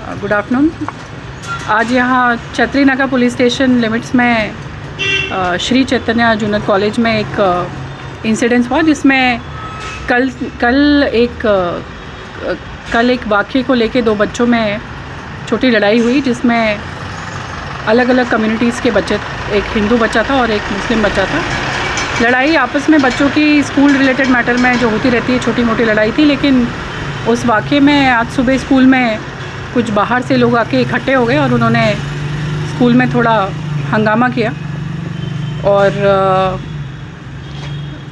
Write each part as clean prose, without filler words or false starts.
Good afternoon. आज यहाँ छतरी नाका पुलिस स्टेशन लिमिट्स में श्री चैतन्य जूनियर कॉलेज में एक इंसिडेंस हुआ, जिसमें कल एक वाक़ये को लेके दो बच्चों में छोटी लड़ाई हुई, जिसमें अलग अलग कम्युनिटीज़ के बच्चे, एक हिंदू बच्चा था और एक मुस्लिम बच्चा था। लड़ाई आपस में बच्चों की स्कूल रिलेटेड मैटर में जो होती रहती है, छोटी मोटी लड़ाई थी। लेकिन उस वाक़ये में आज सुबह स्कूल में कुछ बाहर से लोग आके इकट्ठे हो गए और उन्होंने स्कूल में थोड़ा हंगामा किया और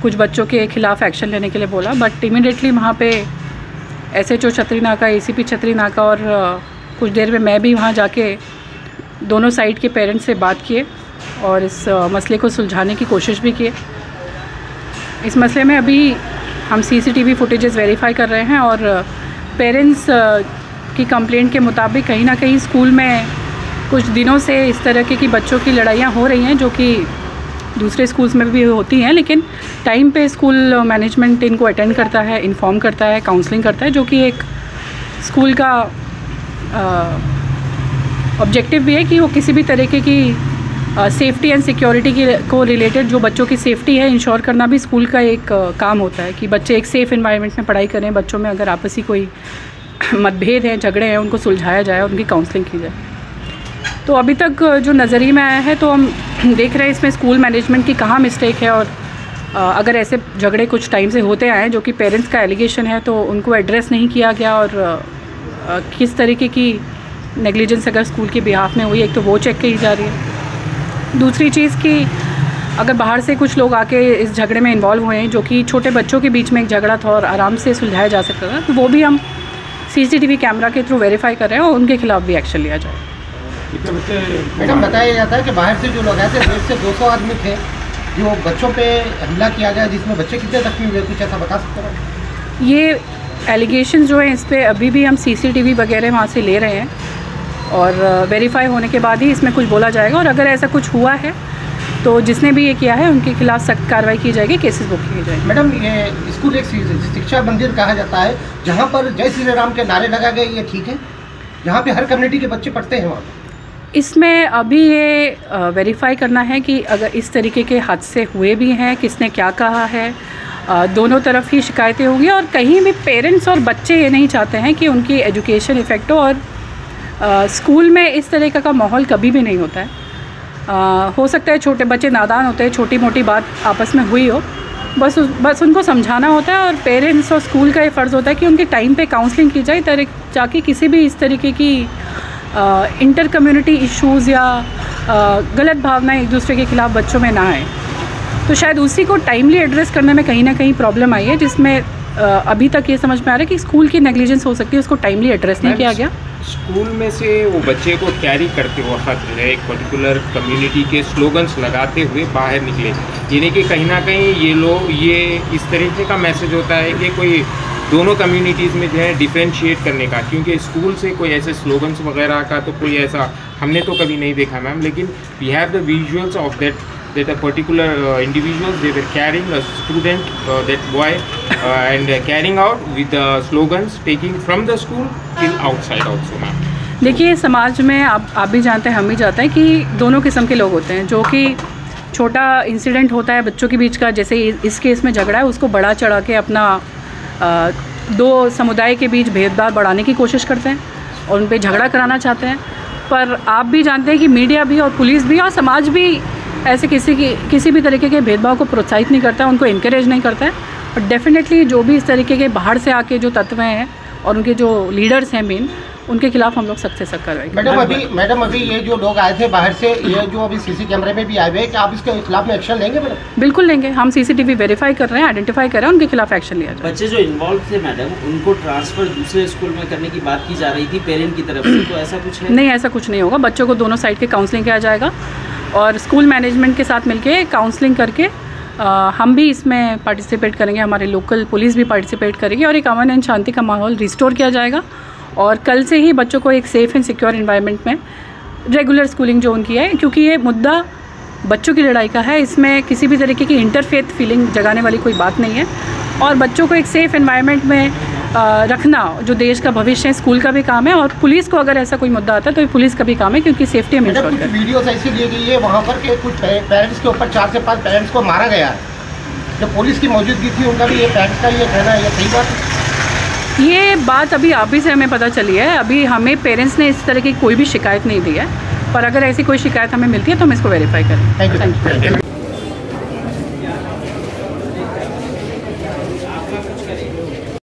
कुछ बच्चों के ख़िलाफ़ एक्शन लेने के लिए बोला। बट इमीडिएटली वहाँ पे SHO छतरी नाका, ACP छतरी नाका और कुछ देर में मैं भी वहाँ जाके दोनों साइड के पेरेंट्स से बात किए और इस मसले को सुलझाने की कोशिश भी किए। इस मसले में अभी हम CCTV फुटेजेस वेरीफाई कर रहे हैं और पेरेंट्स की कंप्लेंट के मुताबिक कहीं ना कहीं स्कूल में कुछ दिनों से इस तरह की बच्चों की लड़ाइयाँ हो रही हैं, जो कि दूसरे स्कूल्स में भी होती हैं। लेकिन टाइम पे स्कूल मैनेजमेंट इनको अटेंड करता है, इन्फॉर्म करता है, काउंसलिंग करता है, जो कि एक स्कूल का ऑब्जेक्टिव भी है कि वो किसी भी तरीके की सेफ़्टी एंड सिक्योरिटी को रिलेटेड जो बच्चों की सेफ़्टी है इंश्योर करना भी स्कूल का एक काम होता है कि बच्चे एक सेफ़ एनवायरनमेंट में पढ़ाई करें। बच्चों में अगर आपसी कोई मतभेद हैं, झगड़े हैं, उनको सुलझाया जाए, उनकी काउंसलिंग की जाए। तो अभी तक जो नज़रिए में आया है, तो हम देख रहे हैं इसमें स्कूल मैनेजमेंट की कहाँ मिस्टेक है और अगर ऐसे झगड़े कुछ टाइम से होते आए जो कि पेरेंट्स का एलिगेशन है, तो उनको एड्रेस नहीं किया गया और किस तरीके की नेग्लिजेंस अगर स्कूल के बिहाफ में हुई, एक तो वो चेक की जा रही है। दूसरी चीज़ कि अगर बाहर से कुछ लोग आके इस झगड़े में इन्वॉल्व हुए हैं, जो कि छोटे बच्चों के बीच में एक झगड़ा था और आराम से सुलझाया जा सकता था, तो वो भी हम CCTV कैमरा के थ्रू वेरीफाई कर रहे हैं और उनके खिलाफ भी एक्शन लिया जाए। मैडम, बताया जाता है कि बाहर से जो लोग आए थे 150 से 200 आदमी थे, जो बच्चों पे हमला किया गया, जिसमें बच्चे कितने जख्मी हुए, कुछ ऐसा बता सकते हैं? ये एलिगेशन जो है, इस पर अभी भी हम CCTV वगैरह वहाँ से ले रहे हैं और वेरीफाई होने के बाद ही इसमें कुछ बोला जाएगा। और अगर ऐसा कुछ हुआ है तो जिसने भी ये किया है उनके खिलाफ सख्त कार्रवाई की जाएगी, केसेस बुक किए जाएंगे। मैडम, ये स्कूल एक शिक्षा मंदिर कहा जाता है, जहाँ पर जय श्री राम के नारे लगाए गए, ये ठीक है? जहाँ पे हर कम्युनिटी के बच्चे पढ़ते हैं वहाँ। इसमें अभी ये वेरीफाई करना है कि अगर इस तरीके के हादसे हुए भी हैं, किसने क्या कहा है। दोनों तरफ ही शिकायतें होंगी और कहीं भी पेरेंट्स और बच्चे ये नहीं चाहते हैं कि उनकी एजुकेशन इफ़ेक्ट हो। और स्कूल में इस तरीक़े का माहौल कभी भी नहीं होता है। हो सकता है छोटे बच्चे नादान होते हैं, छोटी मोटी बात आपस में हुई हो, बस उनको समझाना होता है और पेरेंट्स और स्कूल का ये फ़र्ज़ होता है कि उनके टाइम पे काउंसलिंग की जाए, ताकि किसी भी इस तरीके की इंटर कम्युनिटी इश्यूज़ या गलत भावनाएं एक दूसरे के ख़िलाफ़ बच्चों में ना आए। तो शायद उसी को टाइमली एड्रेस करने में कहीं ना कहीं प्रॉब्लम आई है, जिसमें अभी तक ये समझ में आ रहा है कि स्कूल की नेग्लिजेंस हो सकती है, उसको टाइमली एड्रेस नहीं किया गया। स्कूल में से वो बच्चे को कैरी करते वक्त जो है एक पर्टिकुलर कम्युनिटी के स्लोगन्स लगाते हुए बाहर निकले, यानी कि कहीं ना कहीं ये इस तरीके का मैसेज होता है कि कोई दोनों कम्युनिटीज़ में जो है डिफ्रेंशिएट करने का, क्योंकि स्कूल से कोई ऐसे स्लोगन्स वगैरह का तो कोई ऐसा हमने तो कभी नहीं देखा मैम। लेकिन we have the visuals of that a particular individuals, they were carrying a student, that boy, and carrying out with the slogans taking from the school till outside also ma'am। देखिए, समाज में आप भी जानते हैं, हम भी जानते हैं कि दोनों किस्म के लोग होते हैं। जो कि छोटा इंसिडेंट होता है बच्चों के बीच का, जैसे इस केस में झगड़ा है, उसको बढ़ा चढ़ा के अपना दो समुदाय के बीच भेदभाव बढ़ाने की कोशिश करते हैं और उन पर झगड़ा कराना चाहते हैं। पर आप भी जानते हैं कि मीडिया भी और पुलिस भी और समाज भी ऐसे किसी भी तरीके के भेदभाव को प्रोत्साहित नहीं करता है, उनको इनकरेज नहीं करता है। और डेफिनेटली जो भी इस तरीके के बाहर से आके जो तत्व हैं और उनके जो लीडर्स हैं मेन, उनके खिलाफ हम लोग सख्त से सख्त कार्रवाई करेंगे। मैडम अभी ये जो लोग आए थे बाहर से, ये जो अभी CC कैमरे में भी आए हुए हैं, क्या आप इसके खिलाफ में एक्शन लेंगे मैडम? बिल्कुल लेंगे। हम CCTV वेरीफाई कर रहे हैं, आइडेंटिफाई कर रहे हैं, उनके खिलाफ एक्शन लिया जाए। बच्चे जो इन्वॉल्व थे मैडम, उनको ट्रांसफ़र दूसरे स्कूल में करने की बात की जा रही थी पेरेंट की तरफ से, तो ऐसा कुछ है? नहीं, ऐसा कुछ नहीं होगा। बच्चों को दोनों साइड के काउंसलिंग किया जाएगा और स्कूल मैनेजमेंट के साथ मिलके काउंसलिंग करके हम भी इसमें पार्टिसिपेट करेंगे, हमारे लोकल पुलिस भी पार्टिसिपेट करेगी और एक अमन एंड शांति का माहौल रिस्टोर किया जाएगा। और कल से ही बच्चों को एक सेफ़ एंड सिक्योर एनवायरनमेंट में रेगुलर स्कूलिंग जो उनकी है, क्योंकि ये मुद्दा बच्चों की लड़ाई का है, इसमें किसी भी तरीके की इंटरफेथ फीलिंग जगाने वाली कोई बात नहीं है। और बच्चों को एक सेफ़ एनवायरनमेंट में रखना जो देश का भविष्य है, स्कूल का भी काम है, और पुलिस को अगर ऐसा कोई मुद्दा आता है तो ये पुलिस का भी काम है, क्योंकि सेफ्टी हम इंश्योर करें। कुछ वीडियोस ऐसी ली गई है वहाँ पर कि कुछ पेरेंट्स के ऊपर 4 से 5 पेरेंट्स को मारा गया है, जो पुलिस की मौजूदगी थी उनका भी ये पेरेंट्स का ये कहना है, ये सही बात है? ये बात अभी आप ही से हमें पता चली है, अभी हमें पेरेंट्स ने इस तरह की कोई भी शिकायत नहीं दी है, पर अगर ऐसी कोई शिकायत हमें मिलती है तो हम इसको वेरीफाई करें। Thank you.